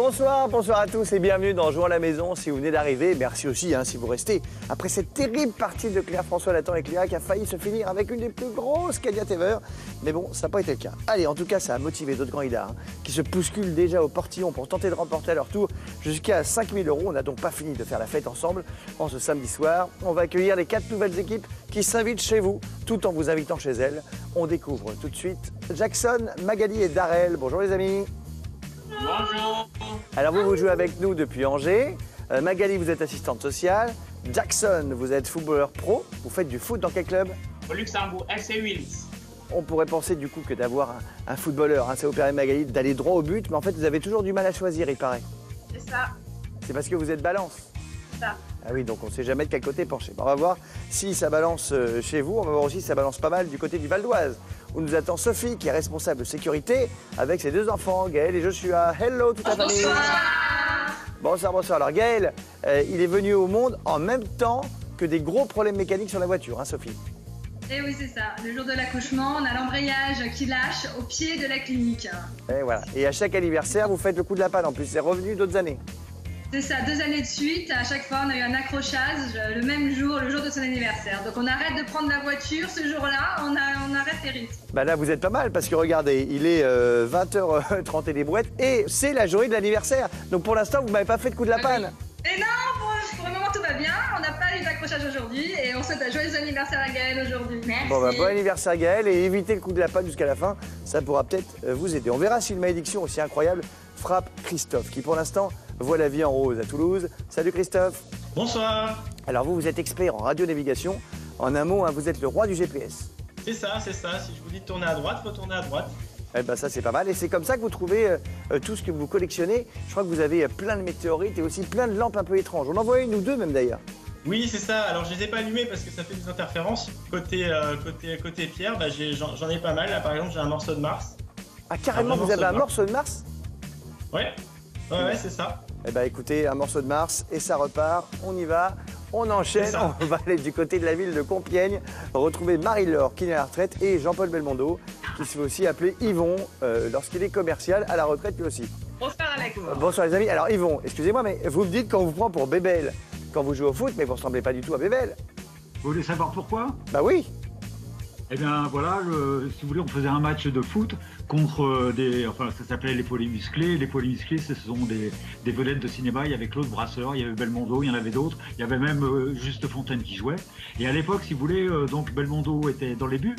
Bonsoir, bonsoir à tous et bienvenue dans Jouons à la maison. Si vous venez d'arriver, merci aussi si vous restez. Après cette terrible partie de Claire-François Nathan et Cléa qui a failli se finir avec une des plus grosses cagnottes ever. Mais bon, ça n'a pas été le cas. Allez, en tout cas, ça a motivé d'autres candidats qui se bousculent déjà au portillon pour tenter de remporter à leur tour jusqu'à 5 000 €. On n'a donc pas fini de faire la fête ensemble en ce samedi soir. On va accueillir les 4 nouvelles équipes qui s'invitent chez vous tout en vous invitant chez elles. On découvre tout de suite Jackson, Magali et Darrell. Bonjour les amis. Bonjour. Alors vous jouez avec nous depuis Angers. Magali, vous êtes assistante sociale. Jackson, vous êtes footballeur pro. Vous faites du foot dans quel club? Au Luxembourg, FC Wills. On pourrait penser du coup que d'avoir un footballeur, ça vous permet Magali d'aller droit au but, mais en fait vous avez toujours du mal à choisir, il paraît. C'est ça. C'est parce que vous êtes balance. C'est ça. Ah oui, donc on ne sait jamais de quel côté pencher. On va voir si ça balance chez vous, on va voir aussi si ça balance pas mal du côté du Val d'Oise, où nous attend Sophie, qui est responsable de sécurité, avec ses 2 enfants, Gaël et Joshua. Hello toute la famille. Bonsoir, bonsoir. Alors Gaël, il est venu au monde en même temps que des gros problèmes mécaniques sur la voiture, Sophie. Et oui, c'est ça. Le jour de l'accouchement, on a l'embrayage qui lâche au pied de la clinique. Et voilà. Et à chaque anniversaire, vous faites le coup de la panne. En plus, c'est revenu d'autres années. C'est ça, 2 années de suite. À chaque fois, on a eu un accrochage le même jour, le jour de son anniversaire. Donc on arrête de prendre la voiture ce jour-là, on arrête les rythmes. Bah là, vous êtes pas mal parce que regardez, il est 20h30 et des brouettes et c'est la journée de l'anniversaire. Donc pour l'instant, vous m'avez pas fait de coup de la panne. Et non, pour le moment, tout va bien. On n'a pas eu d'accrochage aujourd'hui et on souhaite un joyeux anniversaire à Gaël aujourd'hui. Merci. Bon, bon anniversaire Gaël et évitez le coup de la panne jusqu'à la fin. Ça pourra peut-être vous aider. On verra si une malédiction aussi incroyable frappe Christophe, qui pour l'instant voit la vie en rose à Toulouse. Salut Christophe. Bonsoir. Alors vous êtes expert en radionavigation. En un mot, vous êtes le roi du GPS. C'est ça, c'est ça. Si je vous dis de tourner à droite, faut tourner à droite. Eh ben ça c'est pas mal et c'est comme ça que vous trouvez tout ce que vous collectionnez. Je crois que vous avez plein de météorites et aussi plein de lampes un peu étranges. On en voit une ou deux même d'ailleurs. Oui, c'est ça. Alors je les ai pas allumées parce que ça fait des interférences. Côté Pierre, j'en ai pas mal. Là par exemple, j'ai un morceau de Mars. Ah carrément, vous avez un morceau de Mars? Ouais, c'est ça. Eh ben écoutez, un morceau de Mars et ça repart. On y va. On enchaîne, on va aller du côté de la ville de Compiègne, retrouver Marie-Laure qui est à la retraite et Jean-Paul Belmondo qui se fait aussi appeler Yvon lorsqu'il est commercial à la retraite lui aussi. Bonsoir Alex. Bonsoir les amis. Alors Yvon, excusez-moi mais vous me dites qu'on vous prend pour Bébel quand vous jouez au foot mais vous ne ressemblez pas du tout à Bébel. Vous voulez savoir pourquoi? Bah oui. Eh bien voilà, si vous voulez, on faisait un match de foot contre ça s'appelait les Polymusclés. Les Polymusclés, ce sont des vedettes de cinéma. Il y avait Claude Brasseur, il y avait Belmondo, il y en avait d'autres. Il y avait même Juste Fontaine qui jouait. Et à l'époque, si vous voulez, donc Belmondo était dans les buts.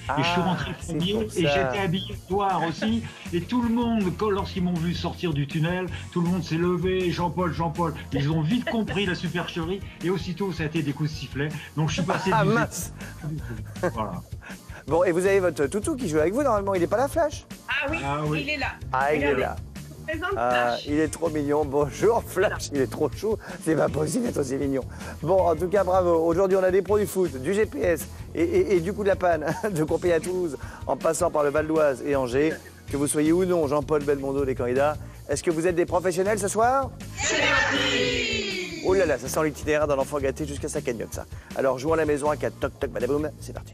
Et je suis rentré premier et j'étais habillé noir aussi. Et tout le monde, lorsqu'ils m'ont vu sortir du tunnel, tout le monde s'est levé. Jean-Paul. Ils ont vite compris la supercherie. Et aussitôt, ça a été des coups de sifflet. Donc je suis passé Ah mince. Voilà. Bon, et vous avez votre toutou qui joue avec vous normalement. Il n'est pas là, Flash? Ah oui, il est là. Ah, il est là. Ah, il est trop mignon. Bonjour Flash, il est trop chou. C'est pas possible d'être aussi mignon. Bon, en tout cas, bravo. Aujourd'hui, on a des pros du foot, du GPS et du coup de la panne de Compiègne à Toulouse, en passant par le Val d'Oise et Angers. Que vous soyez ou non Jean-Paul Belmondo, les candidats. Est-ce que vous êtes des professionnels ce soir? C'est parti. Oh là là, ça sent l'itinéraire d'un enfant gâté jusqu'à sa cagnotte, ça. Alors, jouons à la maison à 4. Toc, toc, badaboum. C'est parti.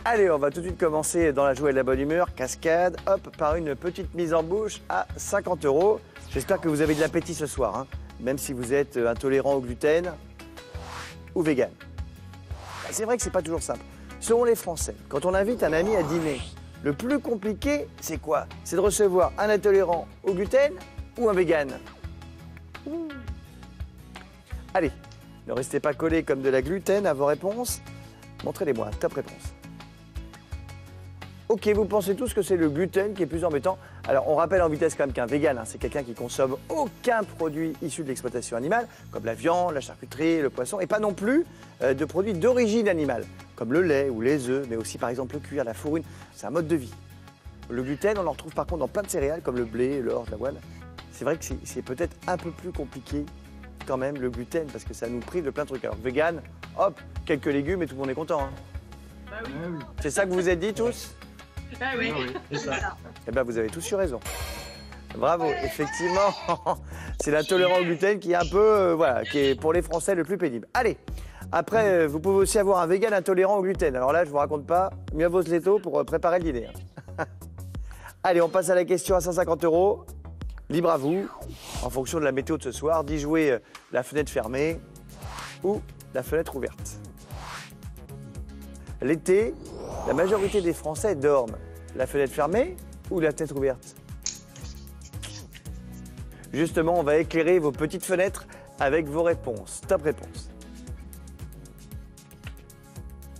Allez, on va tout de suite commencer dans la joie et la bonne humeur, cascade, hop, par une petite mise en bouche à 50 €. J'espère que vous avez de l'appétit ce soir, même si vous êtes intolérant au gluten ou vegan. C'est vrai que c'est pas toujours simple. Selon les Français, quand on invite un ami à dîner, le plus compliqué, c'est quoi? C'est de recevoir un intolérant au gluten ou un vegan. Allez, ne restez pas collés comme de la gluten à vos réponses. Montrez-les-moi, top réponse. Ok, vous pensez tous que c'est le gluten qui est plus embêtant. Alors, on rappelle en vitesse quand même qu'un vegan, c'est quelqu'un qui consomme aucun produit issu de l'exploitation animale, comme la viande, la charcuterie, le poisson, et pas non plus de produits d'origine animale, comme le lait ou les œufs, mais aussi par exemple le cuir, la fourrure. C'est un mode de vie. Le gluten, on en retrouve par contre dans plein de céréales, comme le blé, l'orge, l'avoine. C'est vrai que c'est peut-être un peu plus compliqué quand même, le gluten, parce que ça nous prive de plein de trucs. Alors, vegan, hop, quelques légumes et tout le monde est content. Bah oui. C'est ça que vous vous êtes dit tous? Ah oui, C'est ça. Eh bien, vous avez tous eu raison. Bravo, effectivement, c'est l'intolérance au gluten qui est un peu, qui est pour les Français le plus pénible. Allez, après, vous pouvez aussi avoir un vegan intolérant au gluten. Alors là, je vous raconte pas, mieux vaut se l'étau pour préparer le dîner. Allez, on passe à la question à 150 €. Libre à vous, en fonction de la météo de ce soir, d'y jouer la fenêtre fermée ou la fenêtre ouverte. L'été, la majorité des Français dorment la fenêtre fermée ou la fenêtre ouverte? Justement, on va éclairer vos petites fenêtres avec vos réponses. Top réponse.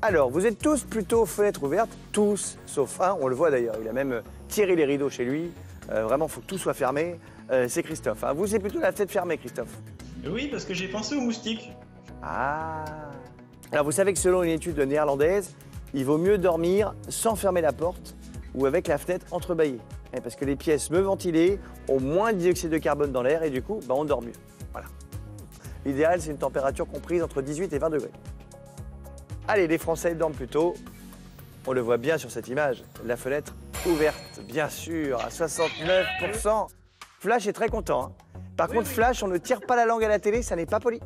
Alors, vous êtes tous plutôt fenêtre ouverte, tous, sauf un, on le voit d'ailleurs, il a même tiré les rideaux chez lui. Vraiment, il faut que tout soit fermé. C'est Christophe. Hein. Vous, c'est plutôt la fenêtre fermée, Christophe. Oui, parce que j'ai pensé aux moustiques. Ah. Alors, vous savez que selon une étude néerlandaise, il vaut mieux dormir sans fermer la porte ou avec la fenêtre entrebâillée. Parce que les pièces mieux ventilées ont moins de dioxyde de carbone dans l'air et du coup, on dort mieux. Voilà. L'idéal, c'est une température comprise entre 18 et 20 degrés. Allez, les Français dorment plutôt. On le voit bien sur cette image. La fenêtre ouverte, bien sûr, à 69%. Flash est très content. Hein. Par contre, Flash, on ne tire pas la langue à la télé, ça n'est pas poli.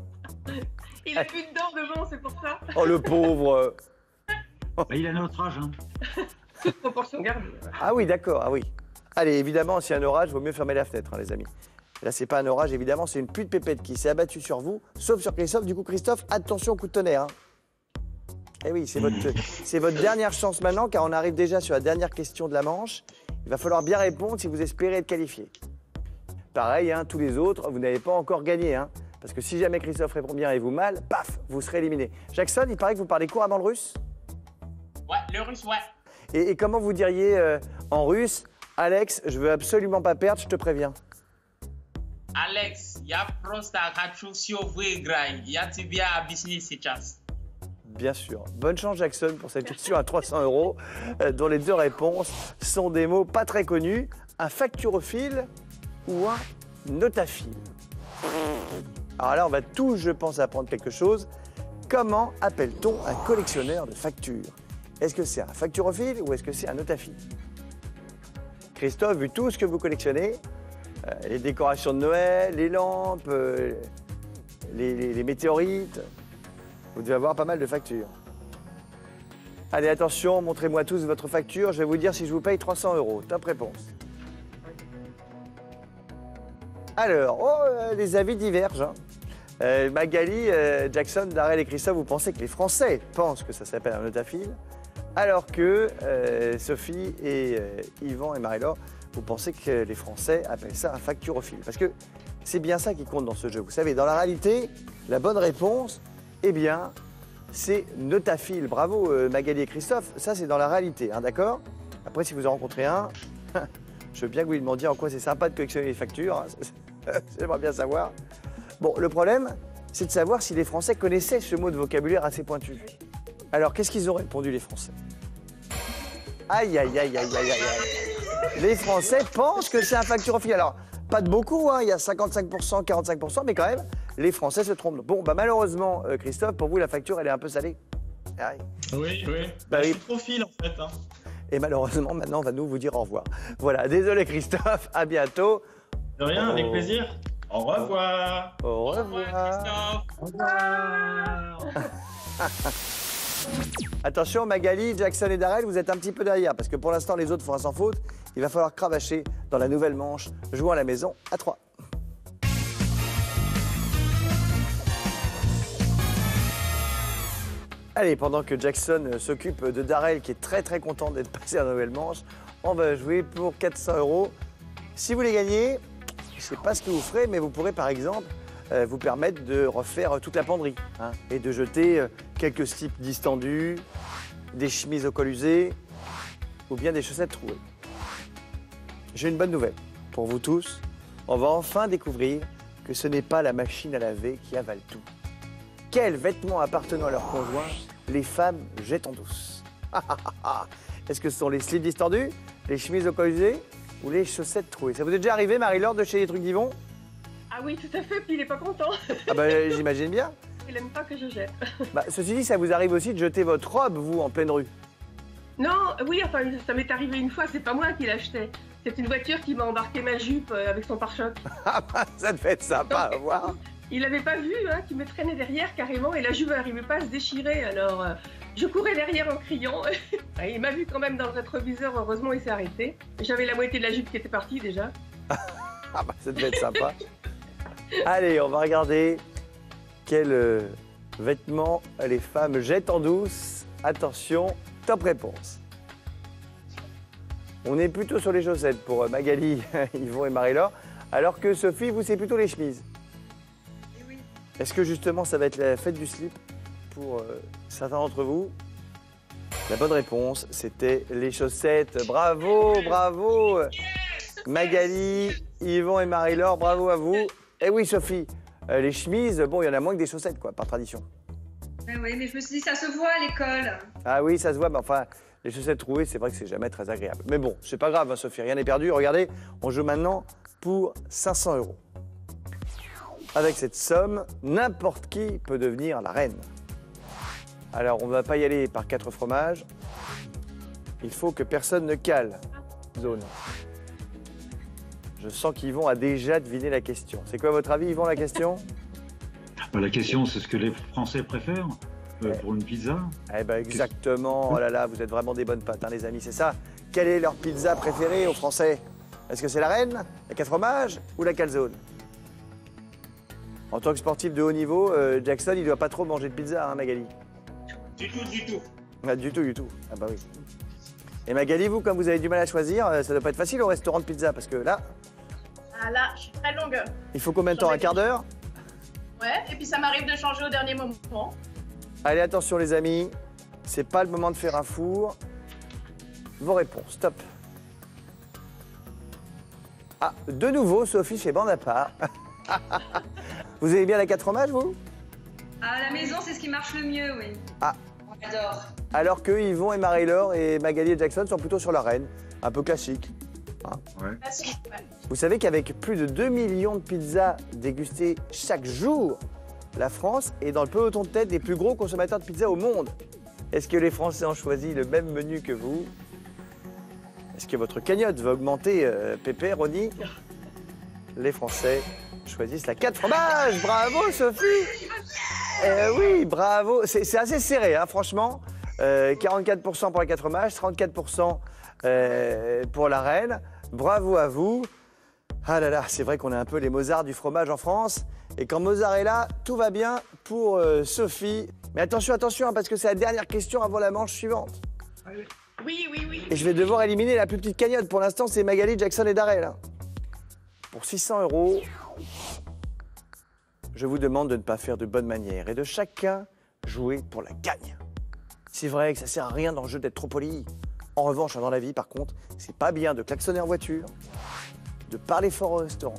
Il a plus de dents devant, c'est pour ça. Oh, le pauvre. Il a notre âge. Hein. Toute proportion gardée. Ah oui, d'accord, ah oui. Allez, évidemment, s'il y a un orage, il vaut mieux fermer la fenêtre, hein, les amis. Là, c'est pas un orage, évidemment, c'est une pluie de pépette qui s'est abattue sur vous, sauf sur Christophe. Du coup, Christophe, attention au coup de tonnerre. Hein. Eh oui, c'est votre dernière chance maintenant, car on arrive déjà sur la dernière question de la manche. Il va falloir bien répondre si vous espérez être qualifié. Pareil, hein, tous les autres, vous n'avez pas encore gagné. Hein, parce que si jamais Christophe répond bien et vous mal, paf, vous serez éliminé. Jackson, il paraît que vous parlez couramment le russe? Ouais, le russe, ouais. Et comment vous diriez en russe, Alex, je veux absolument pas perdre, je te préviens? Alex, я просто хочу всё выиграть. Я тебя объясню сейчас. Bien sûr. Bonne chance, Jackson, pour cette question à 300 €, dont les deux réponses sont des mots pas très connus. Un facturophile ou un notaphile? Alors là, on va tous, je pense, apprendre quelque chose. Comment appelle-t-on un collectionneur de factures? Est-ce que c'est un facturophile ou est-ce que c'est un notaphile? Christophe, vu tout ce que vous collectionnez, les décorations de Noël, les lampes, les météorites, vous devez avoir pas mal de factures. Allez, attention, montrez-moi tous votre facture. Je vais vous dire si je vous paye 300 €. Top réponse. Alors, les avis divergent. Hein. Magali, Jackson, Darrell et Christophe, vous pensez que les Français pensent que ça s'appelle un notaphile, alors que Sophie et Yvan et Marie-Laure, vous pensez que les Français appellent ça un facturophile. Parce que c'est bien ça qui compte dans ce jeu. Vous savez, dans la réalité, la bonne réponse, eh bien, c'est notaphile. Bravo Magali et Christophe, ça c'est dans la réalité, hein, d'accord? Après, si vous en rencontrez un, je veux bien que vous lui demandiez en quoi c'est sympa de collectionner les factures, hein. J'aimerais bien savoir. Bon, le problème, c'est de savoir si les Français connaissaient ce mot de vocabulaire assez pointu. Alors, qu'est-ce qu'ils ont répondu, les Français? Aïe, aïe, aïe, aïe, aïe, aïe, aïe. Les Français pensent que c'est un facturophile. Alors, pas de beaucoup, hein, il y a 55%, 45%, mais quand même, les Français se trompent. Bon, malheureusement, Christophe, pour vous, la facture, elle est un peu salée. Ah oui, oui. Bah, je suis trop fil, en fait. Hein. Et malheureusement, maintenant, on va nous vous dire au revoir. Voilà, désolé Christophe, à bientôt. De rien, avec plaisir. Au revoir. Au revoir. Christophe. Au revoir. Attention, Magali, Jackson et Darrell, vous êtes un petit peu derrière, parce que pour l'instant, les autres font un sans faute. Il va falloir cravacher dans la nouvelle manche, jouant à la maison à 3. Allez, pendant que Jackson s'occupe de Darrell, qui est très très content d'être passé à la nouvelle manche, on va jouer pour 400 €. Si vous les gagnez, je ne sais pas ce que vous ferez, mais vous pourrez par exemple vous permettre de refaire toute la penderie, hein, et de jeter quelques slips distendus, des chemises au col usé ou bien des chaussettes trouées. J'ai une bonne nouvelle pour vous tous. On va enfin découvrir que ce n'est pas la machine à laver qui avale tout. Quels vêtements appartenant à leur conjoint les femmes jettent en douce? Est-ce que ce sont les slips distendus, les chemises au col usé ou les chaussettes trouées? Ça vous est déjà arrivé, Marie-Laure, de chez les trucs d'Yvon? Ah oui, tout à fait, puis il est pas content. Ah bah j'imagine bien. Il aime pas que je jette. Bah, ceci dit, ça vous arrive aussi de jeter votre robe, vous, en pleine rue? Non, oui, enfin, ça m'est arrivé une fois, c'est pas moi qui l'achetais. C'est une voiture qui m'a embarqué ma jupe avec son pare-choc. Ah bah, ça devait être sympa à voir. Il l'avait pas vu, hein, qui me traînait derrière carrément, et la jupe n'arrivait pas à se déchirer. Alors, Je courais derrière en criant. Il m'a vu quand même dans le rétroviseur, heureusement il s'est arrêté. J'avais la moitié de la jupe qui était partie déjà. Ah bah ça devait être sympa. Allez, on va regarder quels vêtements les femmes jettent en douce. Attention, top réponse. On est plutôt sur les chaussettes pour Magali, Yvon et Marie-Laure, alors que Sophie, vous, c'est plutôt les chemises. Oui. Est-ce que justement ça va être la fête du slip pour certains d'entre vous? La bonne réponse, c'était les chaussettes. Bravo, bravo Magali, Yvon et Marie-Laure, bravo à vous. Et oui, Sophie, les chemises, bon, il y en a moins que des chaussettes, quoi, par tradition. Oui, mais je me suis dit, ça se voit à l'école. Ah oui, ça se voit, mais enfin, les chaussettes trouées, c'est vrai que c'est jamais très agréable. Mais bon, c'est pas grave, hein, Sophie, rien n'est perdu. Regardez, on joue maintenant pour 500 €. Avec cette somme, n'importe qui peut devenir la reine. Alors, on ne va pas y aller par 4 fromages. Il faut que personne ne cale. Zone. Je sens qu'Yvon a déjà deviné la question. C'est quoi votre avis, Yvon, la question? La question, c'est ce que les Français préfèrent pour une pizza. Eh ben exactement. Oh là là, vous êtes vraiment des bonnes pattes, hein, les amis, c'est ça. Quelle est leur pizza préférée aux Français? Est-ce que c'est la reine, la 4 fromages ou la calzone? En tant que sportif de haut niveau, Jackson, il ne doit pas trop manger de pizza, hein, Magali? Du tout, du tout. Ah, du tout, du tout. Ah bah oui. Et Magali, vous, comme vous avez du mal à choisir, ça doit pas être facile au restaurant de pizza, parce que là, Ah là, je suis très longue. il faut combien de temps? Un quart d'heure? Ouais, et puis ça m'arrive de changer au dernier moment. Allez, attention les amis, c'est pas le moment de faire un four. Vos réponses, top. Ah, de nouveau, Sophie chez Bandapa. Vous aimez bien la 4 fromages, vous? À la maison, c'est ce qui marche le mieux, oui. Ah. On adore. Alors que Yvon et Marie-Laure et Magali et Jackson sont plutôt sur la reine, un peu classique. Hein. Ouais. Facile, ouais. Vous savez qu'avec plus de 2 millions de pizzas dégustées chaque jour, la France est dans le peloton de tête des plus gros consommateurs de pizza au monde. Est-ce que les Français ont choisi le même menu que vous? Est-ce que votre cagnotte va augmenter, Pépé, Ronnie? Les Français choisissent la 4 fromages. Bravo, Sophie! Oui, bravo. C'est assez serré, hein, franchement. 44% pour la 4 fromages, 34% pour la reine. Bravo à vous. Ah là là, c'est vrai qu'on est un peu les Mozart du fromage en France. Et quand Mozart est là, tout va bien pour Sophie. Mais attention, attention, hein, parce que c'est la dernière question avant la manche suivante. Oui, oui, oui. Et je vais devoir éliminer la plus petite cagnotte. Pour l'instant, c'est Magali, Jackson et Darrell. Hein. Pour 600 €, je vous demande de ne pas faire de bonne manière et de chacun jouer pour la gagne. C'est vrai que ça sert à rien dans le jeu d'être trop poli. En revanche, dans la vie, par contre, c'est pas bien de klaxonner en voiture, de parler fort au restaurant,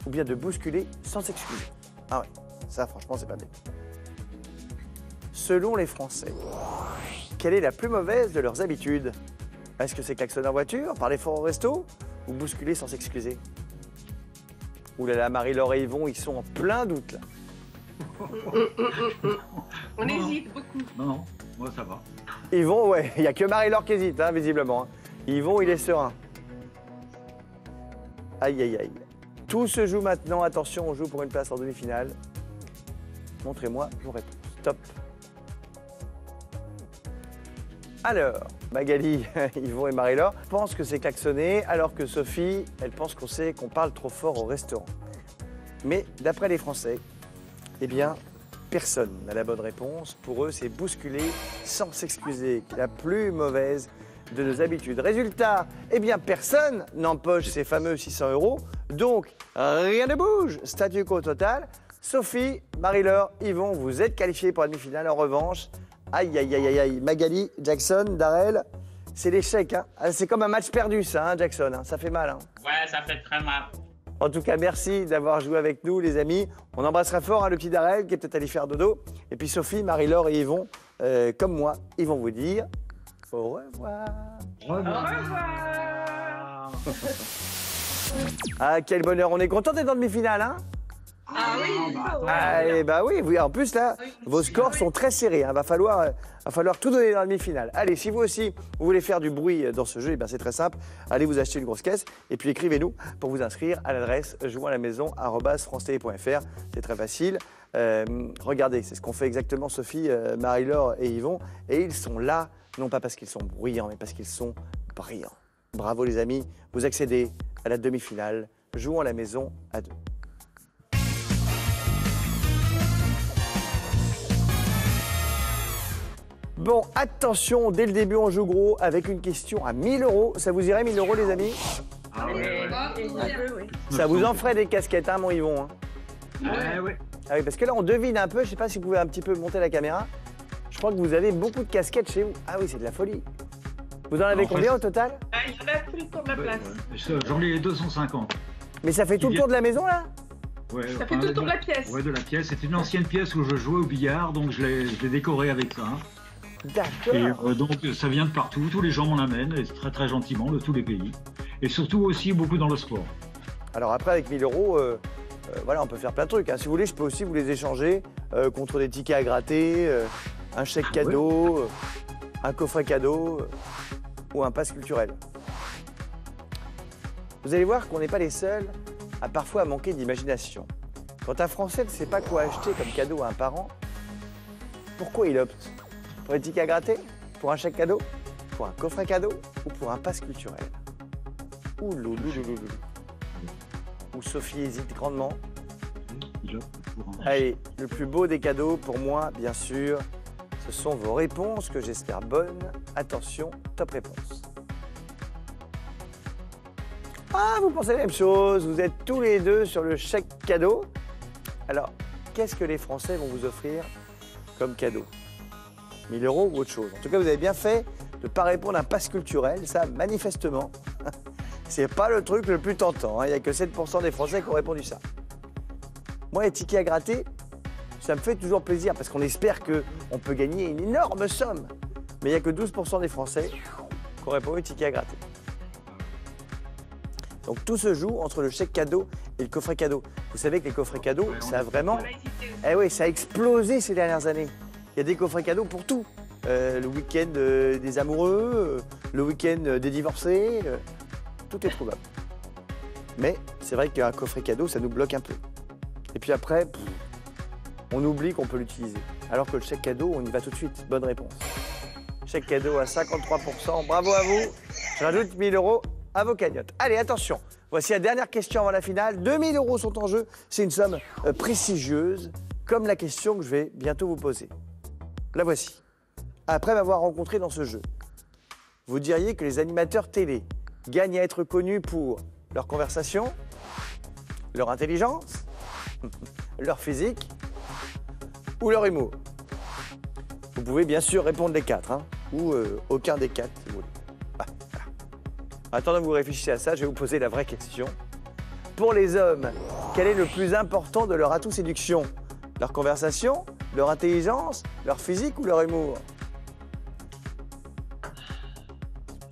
ou bien de bousculer sans s'excuser. Ah ouais, ça franchement, c'est pas bien. Selon les Français, quelle est la plus mauvaise de leurs habitudes? Est-ce que c'est klaxonner en voiture, parler fort au resto, ou bousculer sans s'excuser? Ouh là là, Marie-Laure et Yvon, ils sont en plein doute là. On Non. hésite beaucoup. Non, non, moi ça va. Yvon, ouais, il n'y a que Marie-Laure qui hésite, hein, visiblement. Hein. Yvon, il est serein. Aïe, aïe, aïe. Tout se joue maintenant. Attention, on joue pour une place en demi-finale. Montrez-moi vos réponses. Top. Alors, Magali, Yvon et Marie-Laure pensent que c'est klaxonné, alors que Sophie, elle pense qu'on sait qu'on parle trop fort au restaurant. Mais d'après les Français, eh bien, personne n'a la bonne réponse. Pour eux, c'est bousculer sans s'excuser, la plus mauvaise de nos habitudes. Résultat, eh bien, personne n'empoche ces fameux 600 €. Donc, rien ne bouge. Statu quo total. Sophie, Marie-Laure, Yvon, vous êtes qualifiés pour la demi-finale. En revanche, aïe, aïe, aïe, aïe, aïe, Magali, Jackson, Darrell, c'est l'échec. Hein. C'est comme un match perdu, ça, hein, Jackson. Hein. Ça fait mal. Hein. Ouais, ça fait très mal. En tout cas, merci d'avoir joué avec nous, les amis. On embrassera fort hein, le petit Darrell qui est peut-être allé faire dodo. Et puis Sophie, Marie-Laure et Yvon, comme moi, ils vont vous dire au revoir. Au revoir. Au revoir. Ah, quel bonheur. On est content d'être en demi-finale, hein? Ah oui, Ah, bah oui, en plus là, vos scores sont très serrés. Il va falloir tout donner dans la demi-finale. Allez, si vous aussi, vous voulez faire du bruit dans ce jeu, eh c'est très simple. Allez vous acheter une grosse caisse et puis écrivez-nous pour vous inscrire à l'adresse jouonsàlamaison@francetélé.fr. C'est très facile. Regardez, c'est ce qu'ont fait exactement Sophie, Marie-Laure et Yvon. Et ils sont là, non pas parce qu'ils sont bruyants, mais parce qu'ils sont brillants. Bravo les amis, vous accédez à la demi-finale. Jouons à la maison à 2. Bon, attention, dès le début, on joue gros avec une question à 1 000 €. Ça vous irait, 1 000 € les amis? Ah ouais. Ça vous en ferait des casquettes, hein, mon Yvon, hein? Ouais. Ah oui, parce que là, on devine un peu. Je ne sais pas si vous pouvez un petit peu monter la caméra. Je crois que vous avez beaucoup de casquettes chez vous. Ah oui, c'est de la folie. Vous en avez combien au total? Il y en a plus pour ma place. J'en ai 250. Mais ça fait tout le tour de la maison, là? Ouais, Ça fait tout le tour de la pièce. Ouais, de la pièce. C'est une ancienne pièce où je jouais au billard, donc je l'ai décorée avec ça. D'accord. Et donc ça vient de partout, tous les gens m'en amènent, et très très gentiment, de tous les pays. Et surtout aussi beaucoup dans le sport. Alors après, avec 1 000 €, voilà, on peut faire plein de trucs, hein. Si vous voulez, je peux aussi vous les échanger contre des tickets à gratter, un chèque cadeau, un coffret cadeau ou un pass culturel. Vous allez voir qu'on n'est pas les seuls à parfois manquer d'imagination. Quand un Français ne sait pas quoi acheter comme cadeau à un parent, pourquoi il opte? Pour des tickets à gratter? Pour un chèque cadeau? Pour un coffret cadeau? Ou pour un pass culturel? Ouh louloulouloulou. Ou Sophie hésite grandement. Allez, le plus beau des cadeaux pour moi, bien sûr, ce sont vos réponses que j'espère bonnes. Attention, top réponse. Ah, vous pensez la même chose, vous êtes tous les deux sur le chèque cadeau. Alors, qu'est-ce que les Français vont vous offrir comme cadeau? 1 000 € ou autre chose? En tout cas, vous avez bien fait de ne pas répondre à un pass culturel. Ça, manifestement, c'est pas le truc le plus tentant, hein. Il n'y a que 7% des Français qui ont répondu ça. Moi, les tickets à gratter, ça me fait toujours plaisir parce qu'on espère qu'on peut gagner une énorme somme. Mais il n'y a que 12% des Français qui ont répondu tickets à gratter. Donc tout se joue entre le chèque cadeau et le coffret cadeau. Vous savez que les coffrets cadeaux, ça a vraiment... Eh oui, ça a explosé ces dernières années. Il y a des coffrets cadeaux pour tout. Le week-end des amoureux, le week-end des divorcés, tout est trouvable. Mais c'est vrai qu'un coffret cadeau, ça nous bloque un peu. Et puis après, on oublie qu'on peut l'utiliser. Alors que le chèque cadeau, on y va tout de suite. Bonne réponse. Chèque cadeau à 53%. Bravo à vous. Je rajoute 1 000 € à vos cagnottes. Allez, attention. Voici la dernière question avant la finale. 2 000 € sont en jeu. C'est une somme prestigieuse, comme la question que je vais bientôt vous poser. La voici. Après m'avoir rencontré dans ce jeu, vous diriez que les animateurs télé gagnent à être connus pour leur conversation, leur intelligence, leur physique ou leur humour? Vous pouvez bien sûr répondre les 4, hein, ou aucun des 4 si vous voulez. Voilà. Attendant que vous réfléchissiez à ça, je vais vous poser la vraie question. Pour les hommes, quel est le plus important de leur atout séduction? Leur conversation, leur intelligence, leur physique ou leur humour?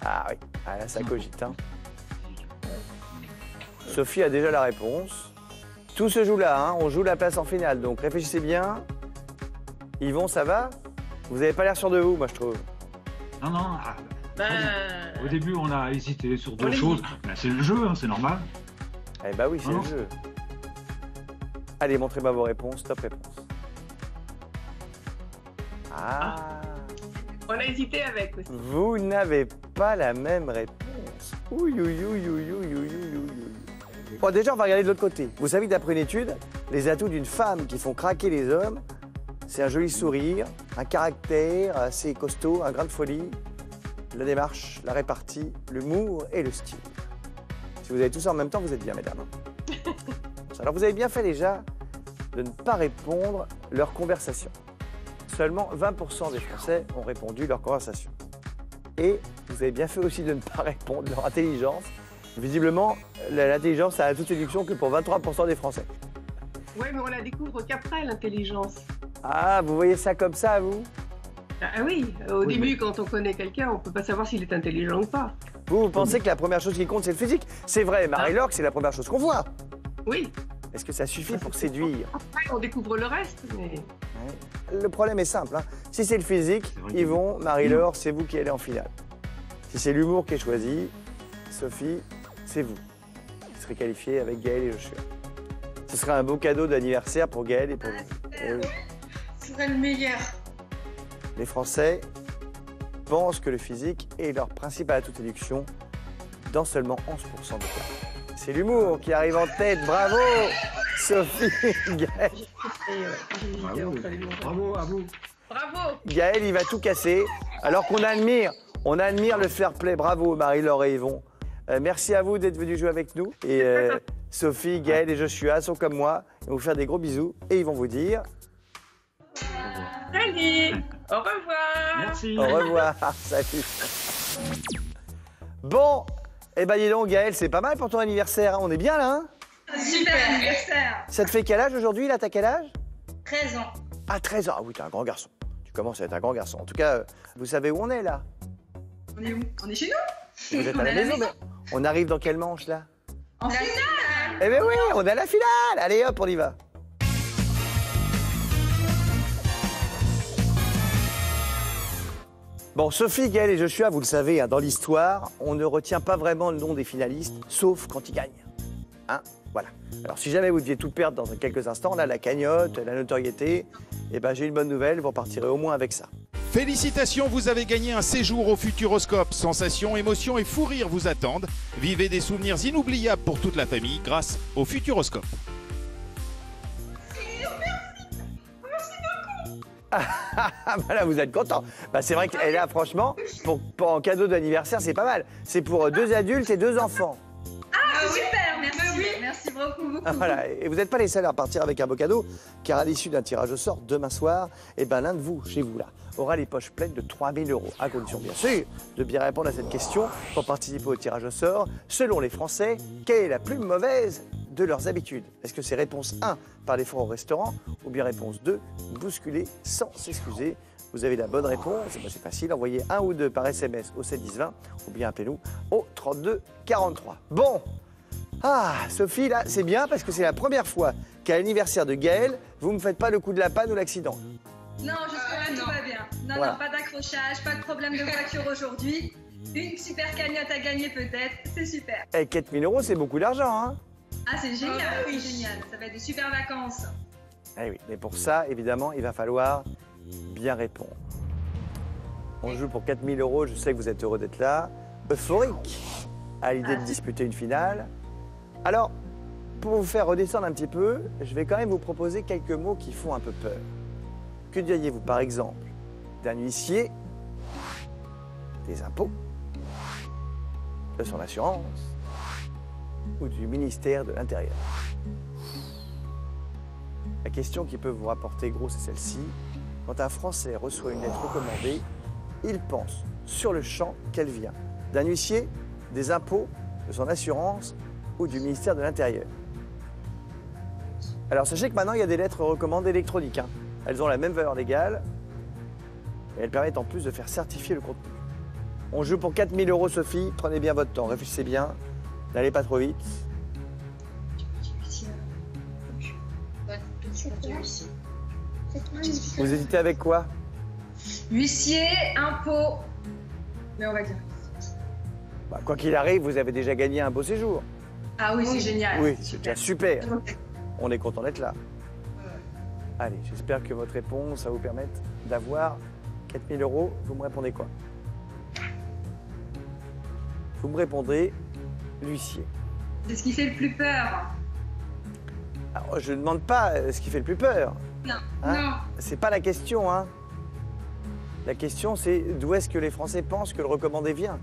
Ah oui, ah là ça cogite, hein. Sophie a déjà la réponse. Tout se joue là, hein. On joue la place en finale, donc réfléchissez bien. Yvon, ça va? Vous n'avez pas l'air sûr de vous, moi je trouve. Non. Au début, on a hésité sur deux choses. Ben, c'est le jeu, hein, c'est normal. Eh bah oui, c'est le jeu. Allez, montrez-moi vos réponses. Top réponse. Ah. On a hésité avec aussi. Vous n'avez pas la même réponse. Ouh. Bon, déjà, on va regarder de l'autre côté. Vous savez que d'après une étude, les atouts d'une femme qui font craquer les hommes, c'est un joli sourire, un caractère assez costaud, un grain de folie, la démarche, la répartie, l'humour et le style. Si vous avez tout ça en même temps, vous êtes bien, mesdames. Alors, vous avez bien fait déjà de ne pas répondre leur conversation. Seulement 20% des Français ont répondu leur conversation. Et vous avez bien fait aussi de ne pas répondre leur intelligence. Visiblement, l'intelligence a toute séduction que pour 23% des Français. Oui, mais on la découvre qu'après, l'intelligence. Ah, vous voyez ça comme ça, vous? Ah oui, au début, quand on connaît quelqu'un, on ne peut pas savoir s'il est intelligent ou pas. Vous pensez que la première chose qui compte, c'est le physique? C'est vrai, Marie-Laure, que c'est la première chose qu'on voit. Oui. Est-ce que ça suffit pour séduire? Après, on découvre le reste, mais... Ouais. Le problème est simple. Hein. Si c'est le physique, Yvon, Marie-Laure, c'est vous qui allez en finale. Si c'est l'humour qui est choisi, Sophie, c'est vous qui serez qualifiée avec Gaël et Joshua. Ce sera un beau cadeau d'anniversaire pour Gaël et pour vous. Et oui. Ce serait le meilleur. Les Français pensent que le physique est leur principale atout de séduction dans seulement 11% des cas. C'est l'humour qui arrive en tête. Bravo, Sophie, Gaël. Bravo à vous. Bravo. Gaël, il va tout casser, alors qu'on admire le fair play. Bravo, Marie-Laure et Yvon. Merci à vous d'être venus jouer avec nous. Et Sophie, Gaël et Joshua sont comme moi. Ils vont vous faire des gros bisous et ils vont vous dire... Salut. Au revoir. Merci. Au revoir. Salut. Bon, eh ben dis donc, Gaël, c'est pas mal pour ton anniversaire. Hein. On est bien là, hein? Super anniversaire. Ça te fait quel âge aujourd'hui, là? T'as quel âge? 13 ans. Ah, 13 ans. Ah oui, t'es un grand garçon. Tu commences à être un grand garçon. En tout cas, vous savez où on est, là? On est où? On est chez nous? Vous êtes On à la est à la maison, maison. mais on arrive dans quelle manche, là? En finale. Eh bien oui, on est à la finale. Allez, hop, on y va. Bon, Sophie, Gaël et Joshua, vous le savez, hein, dans l'histoire, on ne retient pas vraiment le nom des finalistes, sauf quand ils gagnent. Hein, voilà. Alors, si jamais vous deviez tout perdre dans quelques instants, là, la cagnotte, la notoriété, eh ben, j'ai une bonne nouvelle, vous repartirez au moins avec ça. Félicitations, vous avez gagné un séjour au Futuroscope. Sensations, émotions et fou rire vous attendent. Vivez des souvenirs inoubliables pour toute la famille grâce au Futuroscope. Bah là, vous êtes content. Bah, c'est vrai que là, franchement, pour un cadeau d'anniversaire, c'est pas mal. C'est pour 2 adultes et 2 enfants. Ah, c'est super, merci. Merci beaucoup. Ah, voilà. Et vous n'êtes pas les seuls à repartir avec un beau cadeau, car à l'issue d'un tirage au sort demain soir, eh ben, l'un de vous, chez vous là, aura les poches pleines de 3 000 €, à condition bien sûr de bien répondre à cette question pour participer au tirage au sort. Selon les Français, quelle est la plus mauvaise de leurs habitudes? Est-ce que c'est réponse 1, par l'effort au restaurant, ou bien réponse 2, bousculer sans s'excuser? Vous avez la bonne réponse, ben c'est facile, envoyez 1 ou 2 par SMS au 7 10 20, ou bien appelez-nous au 32 43. Bon, Sophie, là, c'est bien parce que c'est la première fois qu'à l'anniversaire de Gaël, vous ne me faites pas le coup de la panne ou l'accident. Non, jusque-là, tout va bien. Non, Voilà. non, pas d'accrochage, pas de problème de voiture aujourd'hui. Une super cagnotte à gagner peut-être, c'est super. Et 4 000 €, c'est beaucoup d'argent, hein? Ah, c'est génial, c'est génial. Ça va être des super vacances. Eh oui, mais pour ça, évidemment, il va falloir bien répondre. On joue pour 4 000 €, je sais que vous êtes heureux d'être là. Euphorique à l'idée de disputer une finale. Alors, pour vous faire redescendre un petit peu, je vais quand même vous proposer quelques mots qui font un peu peur. Que diriez-vous, par exemple, d'un huissier, des impôts, de son assurance ou du ministère de l'Intérieur? La question qui peut vous rapporter gros, c'est celle-ci. Quand un Français reçoit une lettre recommandée, il pense sur le champ qu'elle vient d'un huissier, des impôts, de son assurance ou du ministère de l'Intérieur. Alors sachez que maintenant, il y a des lettres recommandées électroniques. Hein. Elles ont la même valeur légale et elles permettent en plus de faire certifier le contenu. On joue pour 4 000 €, Sophie. Prenez bien votre temps, réfléchissez bien. N'allez pas trop vite. Vous hésitez avec quoi? Huissier, impôt. Mais on va dire. Bah, quoi qu'il arrive, vous avez déjà gagné un beau séjour. Ah oui, c'est génial. Oui, c'est déjà super. On est content d'être là. Allez, j'espère que votre réponse va vous permettre d'avoir 4 000 €. Vous me répondez quoi? Vous me répondrez l'huissier. C'est ce qui fait le plus peur. Alors, je ne demande pas ce qui fait le plus peur. Non. Hein? Non. C'est pas la question, hein. La question, c'est d'où est-ce que les Français pensent que le recommandé vient?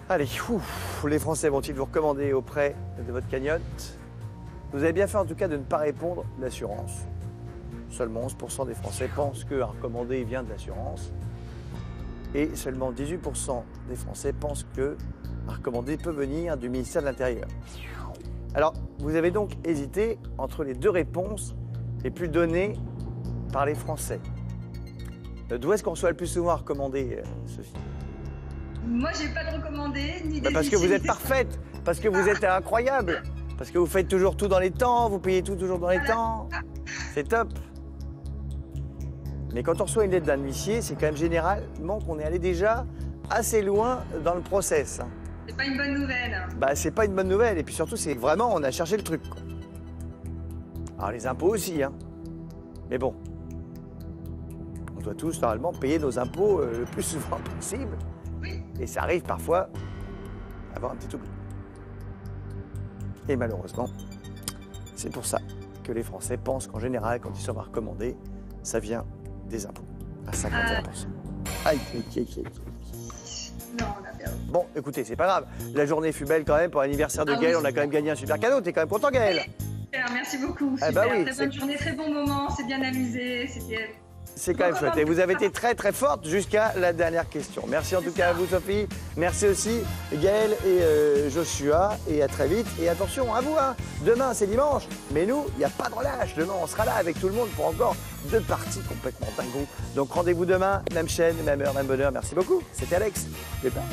Allez, les Français vont-ils vous recommander auprès de votre cagnotte? Vous avez bien fait en tout cas de ne pas répondre l'assurance. Seulement 11% des Français pensent qu'un recommandé vient de l'assurance. Et seulement 18% des Français pensent qu'un recommandé peut venir du ministère de l'Intérieur. Alors, vous avez donc hésité entre les deux réponses les plus données par les Français. D'où est-ce qu'on reçoit le plus souvent un recommandé, Sophie? Moi, j'ai pas de recommandé, ni des Parce que vous êtes utilisés. parfaite, parce que vous êtes incroyable. Parce que vous faites toujours tout dans les temps, vous payez tout toujours dans les temps. C'est top. Mais quand on reçoit une lettre d'un huissier, c'est quand même généralement qu'on est allé déjà assez loin dans le process. C'est pas une bonne nouvelle. Bah, c'est pas une bonne nouvelle. Et puis surtout, c'est vraiment, on a cherché le truc, quoi. Alors, les impôts aussi, hein. Mais bon, on doit tous, normalement, payer nos impôts le plus souvent possible. Oui. Et ça arrive parfois à avoir un petit oubli. Et malheureusement, c'est pour ça que les Français pensent qu'en général, quand ils sont recommandés, ça vient des impôts, à 51%. Aïe, aïe, aïe, aïe. Non, on a perdu. Bon, écoutez, c'est pas grave. La journée fut belle quand même pour l'anniversaire de Gaël. Oui, On a quand même gagné un super cadeau. T'es quand même content, Gaël? Super, merci beaucoup. Ah Super, bah oui, très bonne journée, très bon moment, c'est bien amusé, c'était... C'est quand même chouette. Et vous avez été très très forte jusqu'à la dernière question. Merci en tout cas à vous, Sophie. Merci aussi Gaël et Joshua. Et à très vite. Et attention à vous, hein. Demain c'est dimanche. Mais nous, il n'y a pas de relâche. Demain on sera là avec tout le monde pour encore 2 parties complètement dingo. Donc rendez-vous demain, même chaîne, même heure, même bonheur. Merci beaucoup. C'était Alex. Bye bye.